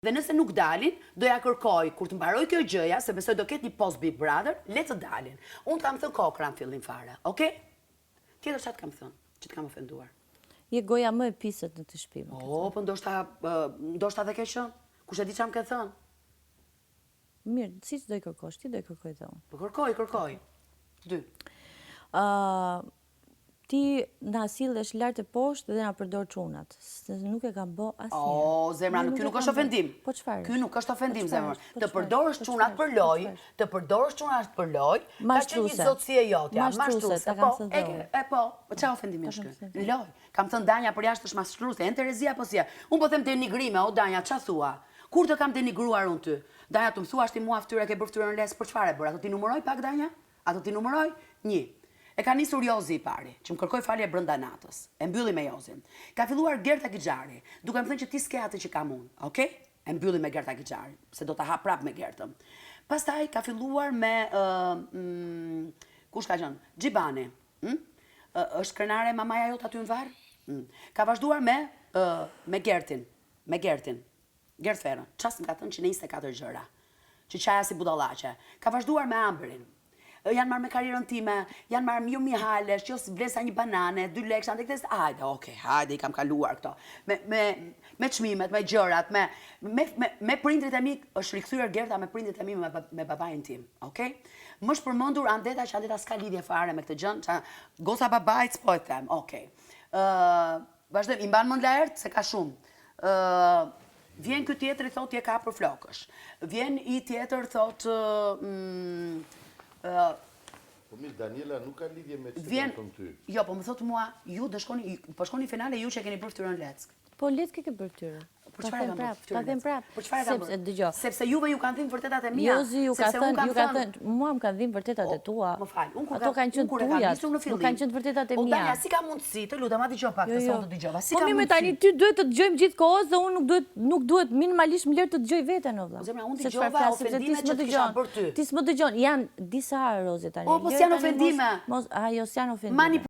Dhe nëse nuk dalin, doja kërkoj, kur të mbaroj kjo gjëja, se besoj do ketë një post Big Brother, le të dalin. Unë të kam thënë kokra në fillim fare, okej? Tjetër çfarë të kam thënë, që të kam ofenduar? Je goja më e pisët në të shtëpi. Po ndoshta dhe ke qenë. Kush e di çam ke thënë? Mirë, si do i kërkosh? Ti do i kërkoj dhe unë. Po kërkoj. 2. Ti na sillesh lart e poshtë dhe na përdor çunat. Se nuk e kam bë asnjë. O, zemra, ky nuk është ofendim. Po çfarë? Ky nuk është ofendim, zemra. Të përdorësh çunat për lojë, ka që një zotësi e jotja. Mashtruese, po, çfarë ofendimi është ky? Në lojë. Kam thënë Danja për jashtë është mashtruese, en Terezia po si. Unë po them denigrime, o Danja, ç'a thua? Kur të kam denigruar unë ty? Danja, të më thua, ti mua fytyra ke bërë fytyrën les për çfarë e bër? Ato ti numëroj pak, Danja? Ato ti numëroj? 1. E ka nisur Jozi i pari, që më kërkoj falje brenda natës. E mbylli me Jozin. Ka filluar Gerta Gixhari, duke më thënë që ti s'ke atë që kam unë, okay? E mbylli me Gerta Gixhari, se do ta hap prap me Gertën. Pastaj ka filluar me kush ka qenë? Xhibani. Është krenare mamaja jot aty në varr? Ka vazhduar me Gertin, Gert Ferën. Ças më ka thënë që në 24 gjëra. Që qaja si budallaqe. Ka vazhduar me Amberin. Janë marrë me karrierën time, janë marrë Mio Mihalesh, që vlesa një banane, 2 lekë, ande këtë, hajde, i kam kaluar këto. Me çmimet, me gjërat, me prindrit e mi, është rikthyer Gerta me prindrit e mi me babain tim, okej? Më është përmendur Andeta, që Andeta s'ka lidhje fare me këtë gjë, që goca babait s'po e them, okej. Vazhdojmë, i mban mend lart se ka shumë. Vjen ky tjetri thotë je kapur flokësh. Vjen i tjetër thotë Po mirë, Daniela nuk ka lidhje me që të thëmë ty. Jo, po më thotë mua, ju po shkoni finale, ju që keni bërë fytyrën Leck. Po Leck ke bërë fytyrën. Për çfarë kam bërë fytyrën? Ta them prap. Për çfarë kam bërë? Dëgjoj. Sepse juve ju kanë thënë vërtetat e mia. Jozi ju ka thënë, mua më kanë dhënë vërtetat e tua. Më fal, unë ato kanë qenë tuaja. Nuk kanë qenë vërtetat e mia. O Danja, si ka mundësi, të lutem, a dëgjoj pak të sonë të dëgjova. Si ka mundësi? Po mirë, tani ty duhet të dëgjojmë gjithkohës dhe unë nuk duhet minimalisht më lër të dëgjoj veten o vëlla. Zemra, unë dëgjova ofendimet që kisha bërë ty. Ti s'më dëgjon, janë disa Rozi tani. Po s'janë ofendime. Jo, s'janë ofendime.